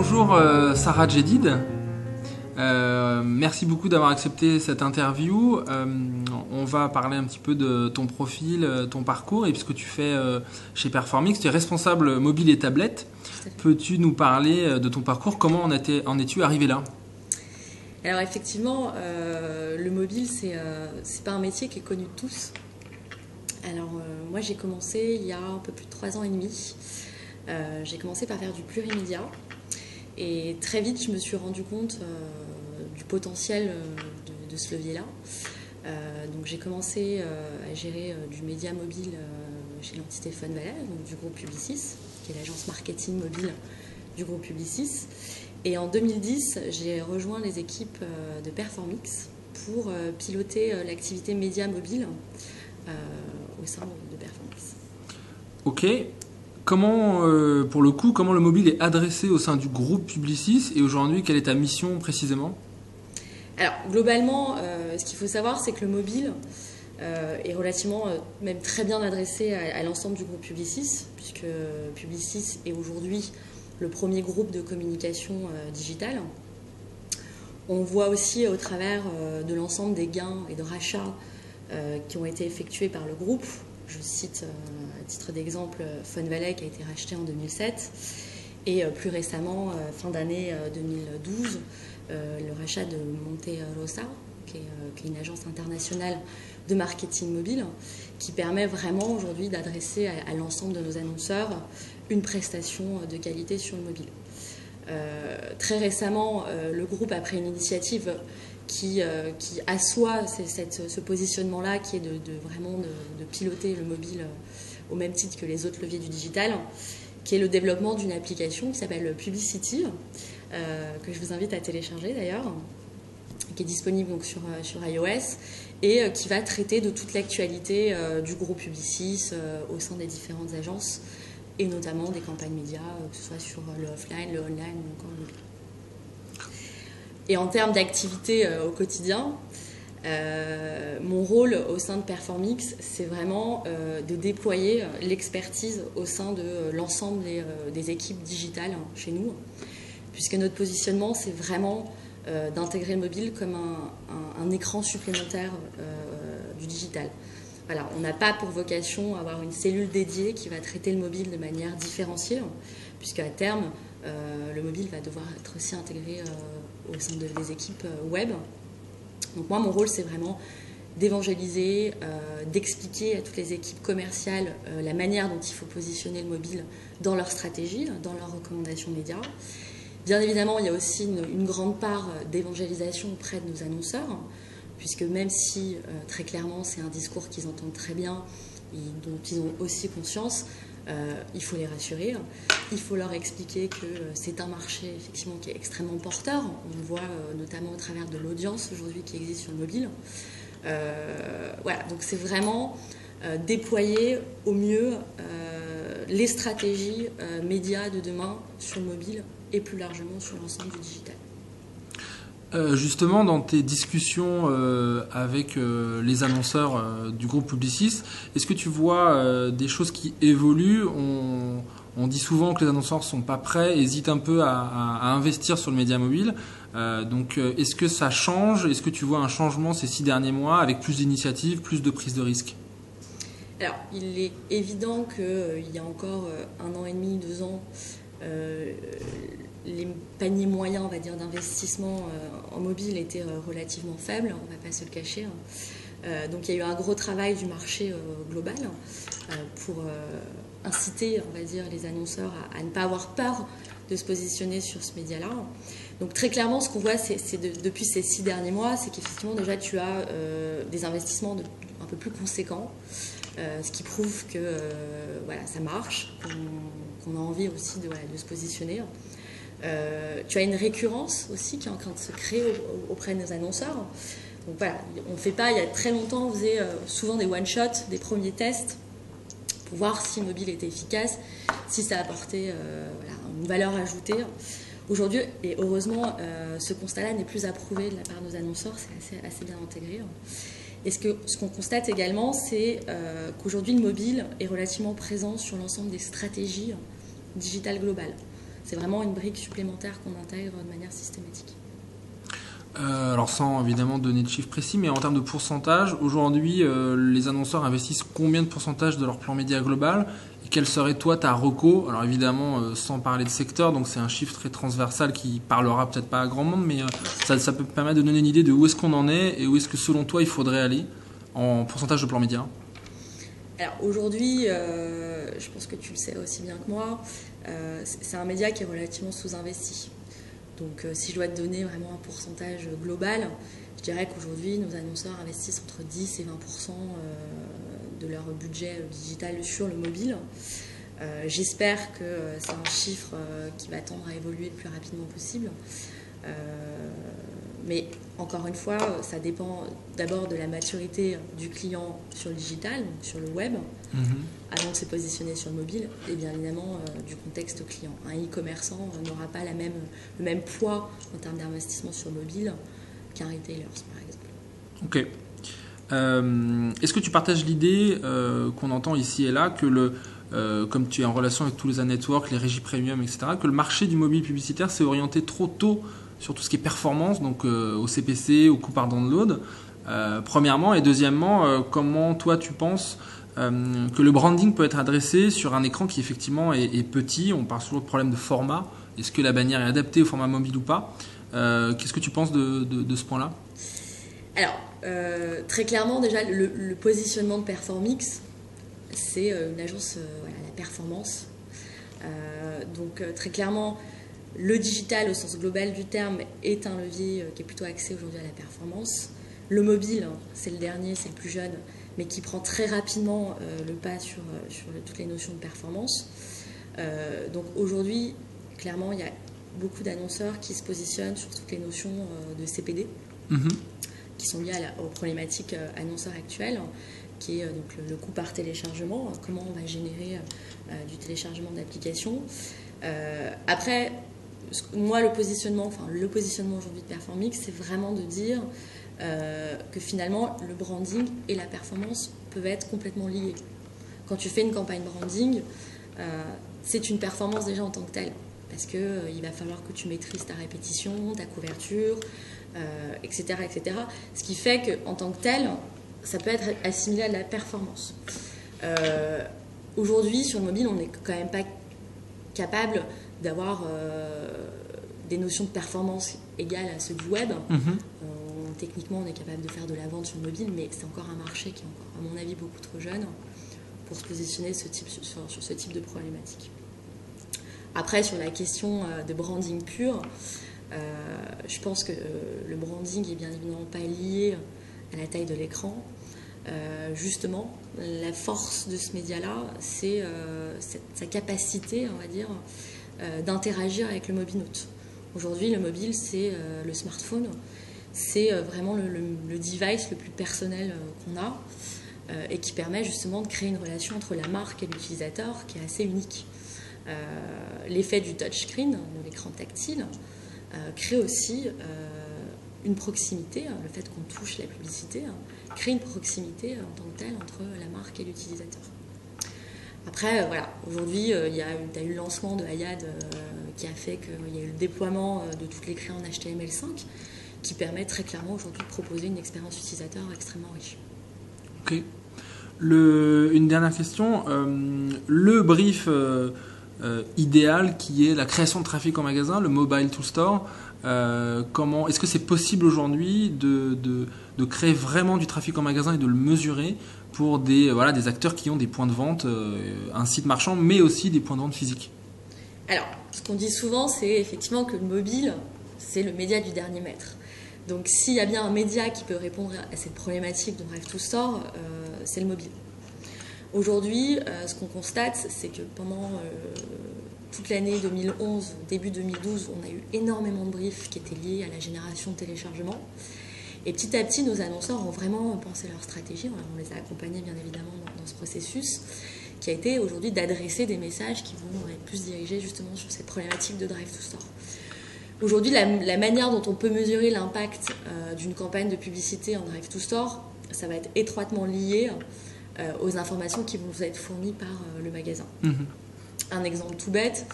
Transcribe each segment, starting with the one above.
Bonjour Sarah Jedid, merci beaucoup d'avoir accepté cette interview. On va parler un petit peu de ton profil, ton parcours et ce que tu fais chez Performix. Tu es responsable mobile et tablette. Peux-tu nous parler de ton parcours? Comment en es-tu arrivé là? Alors effectivement, le mobile, c'est pas un métier qui est connu de tous. Alors moi j'ai commencé il y a un peu plus de 3 ans et demi. J'ai commencé par faire du plurimédia et très vite je me suis rendu compte du potentiel de ce levier-là. Donc j'ai commencé à gérer du média mobile chez l'entité Funvalais, donc du groupe Publicis, qui est l'agence marketing mobile du groupe Publicis. Et en 2010, j'ai rejoint les équipes de Performix pour piloter l'activité média mobile au sein de Performix. Ok. Comment, pour le coup, comment le mobile est adressé au sein du groupe Publicis et aujourd'hui, quelle est ta mission précisément? Alors, globalement, ce qu'il faut savoir, c'est que le mobile est relativement, même très bien adressé à l'ensemble du groupe Publicis, puisque Publicis est aujourd'hui le premier groupe de communication digitale. On voit aussi au travers de l'ensemble des gains et de rachats qui ont été effectués par le groupe. Je cite à titre d'exemple Funvalais qui a été racheté en 2007 et plus récemment, fin d'année 2012, le rachat de Monte Rosa, qui est une agence internationale de marketing mobile, qui permet vraiment aujourd'hui d'adresser à l'ensemble de nos annonceurs une prestation de qualité sur le mobile. Très récemment, le groupe a pris une initiative qui assoit ce positionnement-là, qui est vraiment de piloter le mobile au même titre que les autres leviers du digital, qui est le développement d'une application qui s'appelle Publicity, que je vous invite à télécharger d'ailleurs, qui est disponible donc sur iOS et qui va traiter de toute l'actualité du groupe Publicis au sein des différentes agences et notamment des campagnes médias, que ce soit sur le offline, le online ou encore le mobile. Et en termes d'activité au quotidien, mon rôle au sein de Performix, c'est vraiment de déployer l'expertise au sein de l'ensemble des équipes digitales chez nous, puisque notre positionnement, c'est vraiment d'intégrer le mobile comme un écran supplémentaire du digital. Voilà, on n'a pas pour vocation d'avoir une cellule dédiée qui va traiter le mobile de manière différenciée, puisque à terme, le mobile va devoir être aussi intégré au sein des équipes web. Donc moi, mon rôle, c'est vraiment d'évangéliser, d'expliquer à toutes les équipes commerciales la manière dont il faut positionner le mobile dans leur stratégie, dans leurs recommandations médias. Bien évidemment, il y a aussi une grande part d'évangélisation auprès de nos annonceurs, puisque même si très clairement c'est un discours qu'ils entendent très bien et dont ils ont aussi conscience, il faut les rassurer, il faut leur expliquer que c'est un marché effectivement qui est extrêmement porteur. On le voit notamment au travers de l'audience aujourd'hui qui existe sur le mobile. Voilà, donc c'est vraiment déployer au mieux les stratégies médias de demain sur le mobile et plus largement sur l'ensemble du digital. Justement, dans tes discussions avec les annonceurs du groupe Publicis, est-ce que tu vois des choses qui évoluent? On dit souvent que les annonceurs ne sont pas prêts, hésitent un peu à investir sur le média mobile. Donc, est-ce que ça change? Est-ce que tu vois un changement ces 6 derniers mois avec plus d'initiatives, plus de prise de risque? Alors, il est évident qu'il y a encore 1 an et demi, 2 ans, les paniers moyens, on va dire, d'investissement en mobile étaient relativement faibles, on ne va pas se le cacher. Donc il y a eu un gros travail du marché global pour inciter, on va dire, les annonceurs à ne pas avoir peur de se positionner sur ce média-là. Donc très clairement, ce qu'on voit depuis ces 6 derniers mois, c'est qu'effectivement déjà tu as des investissements un peu plus conséquents, ce qui prouve que voilà, ça marche, qu'on a envie aussi de se positionner. Tu as une récurrence aussi qui est en train de se créer auprès de nos annonceurs. Donc voilà, on ne fait pas, il y a très longtemps, on faisait souvent des one-shots, des premiers tests pour voir si le mobile était efficace, si ça apportait voilà, une valeur ajoutée. Aujourd'hui, et heureusement, ce constat-là n'est plus approuvé de la part de nos annonceurs, c'est assez bien intégré. Et ce qu'on constate également, c'est qu'aujourd'hui, le mobile est relativement présent sur l'ensemble des stratégies digitales globales. c'est vraiment une brique supplémentaire qu'on intègre de manière systématique. Alors sans évidemment donner de chiffres précis, mais en termes de pourcentage, aujourd'hui, les annonceurs investissent combien de pourcentage de leur plan média global? Et quelle serait toi ta reco? Alors évidemment, sans parler de secteur, donc c'est un chiffre très transversal qui parlera peut-être pas à grand monde, mais ça peut permettre de donner une idée de où est-ce qu'on en est et où est-ce que selon toi il faudrait aller en pourcentage de plan média. Alors aujourd'hui, je pense que tu le sais aussi bien que moi, c'est un média qui est relativement sous-investi. Donc si je dois te donner vraiment un pourcentage global, je dirais qu'aujourd'hui nos annonceurs investissent entre 10 et 20% de leur budget digital sur le mobile. J'espère que c'est un chiffre qui va tendre à évoluer le plus rapidement possible. Mais encore une fois, ça dépend d'abord de la maturité du client sur le digital, donc sur le web, avant de se positionner sur le mobile, et bien évidemment du contexte client. Un e-commerçant n'aura pas le même poids en termes d'investissement sur mobile qu'un retailer, par exemple. Ok. Est-ce que tu partages l'idée qu'on entend ici et là que comme tu es en relation avec tous les ad networks, les régies premium, etc., que le marché du mobile publicitaire s'est orienté trop tôt sur tout ce qui est performance, donc au CPC, au coût par download, premièrement, et deuxièmement, comment toi tu penses que le branding peut être adressé sur un écran qui effectivement est petit? On parle souvent de problème de format. Est-ce que la bannière est adaptée au format mobile ou pas? Qu'est-ce que tu penses de ce point-là? Alors, très clairement, déjà, le positionnement de Performix, c'est une agence à la performance. Donc, très clairement, le digital, au sens global du terme, est un levier qui est plutôt axé aujourd'hui à la performance. Le mobile, c'est le dernier, c'est le plus jeune, mais qui prend très rapidement le pas sur toutes les notions de performance. Donc, aujourd'hui, clairement, il y a beaucoup d'annonceurs qui se positionnent sur toutes les notions de CPD. Qui sont liées aux problématiques annonceurs actuelles, qui est donc le coût par téléchargement, comment on va générer du téléchargement d'applications. Après, moi, le positionnement aujourd'hui de Performix, c'est vraiment de dire que finalement, le branding et la performance peuvent être complètement liés. Quand tu fais une campagne branding, c'est une performance déjà en tant que telle, parce qu'il va falloir que tu maîtrises ta répétition, ta couverture, etc., etc. Ce qui fait qu'en tant que tel, ça peut être assimilé à de la performance. Aujourd'hui, sur le mobile, on n'est quand même pas capable d'avoir des notions de performance égales à ceux du web. Techniquement, on est capable de faire de la vente sur le mobile, mais c'est encore un marché qui est encore, à mon avis, beaucoup trop jeune pour se positionner sur ce type de problématique. Après, sur la question de branding pur, je pense que le branding est bien évidemment pas lié à la taille de l'écran. Justement, la force de ce média-là, c'est sa capacité, on va dire, d'interagir avec le mobile-note. Aujourd'hui, le mobile, c'est le smartphone, c'est vraiment le device le plus personnel qu'on a et qui permet justement de créer une relation entre la marque et l'utilisateur qui est assez unique. L'effet du touchscreen, de l'écran tactile, crée aussi une proximité, le fait qu'on touche la publicité, crée une proximité en tant que telle entre la marque et l'utilisateur. Après, voilà, aujourd'hui, il y a eu le lancement de Hayad qui a fait qu'il y a eu le déploiement de toutes les clés en HTML5 qui permet très clairement aujourd'hui de proposer une expérience utilisateur extrêmement riche. Ok. Une dernière question. Le brief idéal qui est la création de trafic en magasin, le mobile to store, est-ce que c'est possible aujourd'hui de créer vraiment du trafic en magasin et de le mesurer pour des acteurs qui ont des points de vente, un site marchand, mais aussi des points de vente physiques? Alors, ce qu'on dit souvent, c'est effectivement que le mobile, c'est le média du dernier mètre. Donc, s'il y a bien un média qui peut répondre à cette problématique de Drive to Store, c'est le mobile. Aujourd'hui, ce qu'on constate, c'est que pendant toute l'année 2011, début 2012, on a eu énormément de briefs qui étaient liés à la génération de téléchargements. Et petit à petit, nos annonceurs ont vraiment pensé leur stratégie. On les a accompagnés, bien évidemment, dans ce processus, qui a été aujourd'hui d'adresser des messages qui vont être plus dirigés justement sur cette problématique de Drive to Store. Aujourd'hui, la manière dont on peut mesurer l'impact d'une campagne de publicité en Drive to Store, ça va être étroitement lié aux informations qui vont vous être fournies par le magasin. Un exemple tout bête,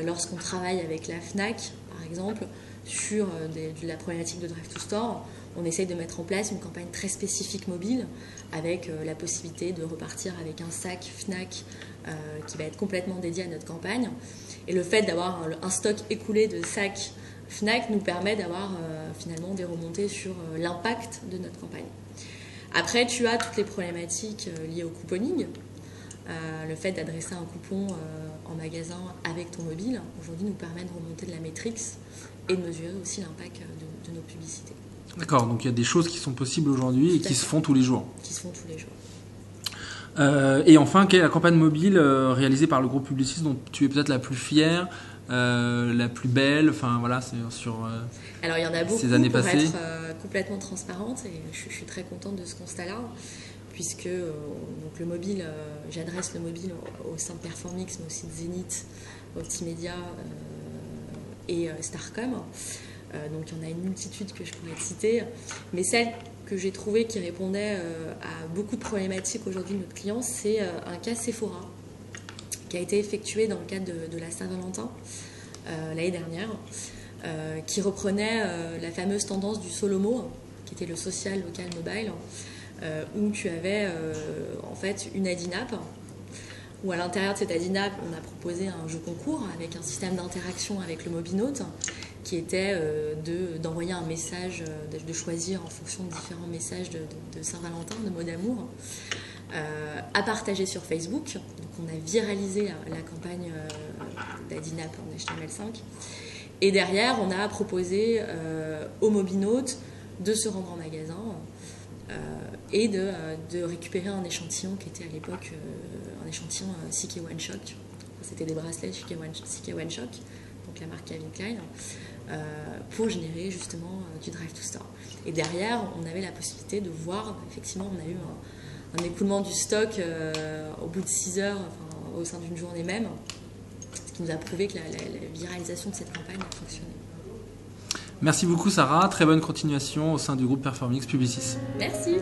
lorsqu'on travaille avec la FNAC, par exemple, sur de la problématique de Drive to Store, on essaye de mettre en place une campagne très spécifique mobile avec la possibilité de repartir avec un sac FNAC qui va être complètement dédié à notre campagne. Et le fait d'avoir un stock écoulé de sacs FNAC nous permet d'avoir finalement des remontées sur l'impact de notre campagne. Après, tu as toutes les problématiques liées au couponing. Le fait d'adresser un coupon en magasin avec ton mobile, aujourd'hui, nous permet de remonter de la métrique et de mesurer aussi l'impact de nos publicités. D'accord, donc il y a des choses qui sont possibles aujourd'hui et qui se font tous les jours. Qui se font tous les jours. Et enfin, quelle est la campagne mobile réalisée par le groupe Publicis dont tu es peut-être la plus fière, la plus belle, enfin voilà, sur Alors il y en a beaucoup ces années pour passées. être complètement transparente et je suis très contente de ce constat-là, puisque donc le mobile, j'adresse le mobile au sein de Performix, mais aussi de Zenith, Optimedia et Starcom. Donc il y en a une multitude que je pourrais te citer, mais celle que j'ai trouvée qui répondait à beaucoup de problématiques aujourd'hui de notre client, c'est un cas Sephora qui a été effectué dans le cadre de la Saint-Valentin l'année dernière, qui reprenait la fameuse tendance du Solomo, qui était le social local mobile, où tu avais en fait une AdInApp, où à l'intérieur de cette AdInApp, on a proposé un jeu concours avec un système d'interaction avec le Mobinote, qui était d'envoyer un message, de choisir en fonction de différents messages de Saint-Valentin, de mots d'amour, à partager sur Facebook. Donc on a viralisé la campagne d'AdInApp en HTML5. Et derrière, on a proposé au Mobinote de se rendre en magasin et de récupérer un échantillon qui était à l'époque un échantillon CK One Shock. C'était des bracelets CK One Shock, donc la marque Calvin Klein, pour générer justement du Drive to Store. Et derrière, on avait la possibilité de voir, effectivement, on a eu un écoulement du stock au bout de 6 heures, enfin, au sein d'une journée même, ce qui nous a prouvé que la viralisation de cette campagne a fonctionné. Merci beaucoup Sarah, très bonne continuation au sein du groupe Performix Publicis. Merci.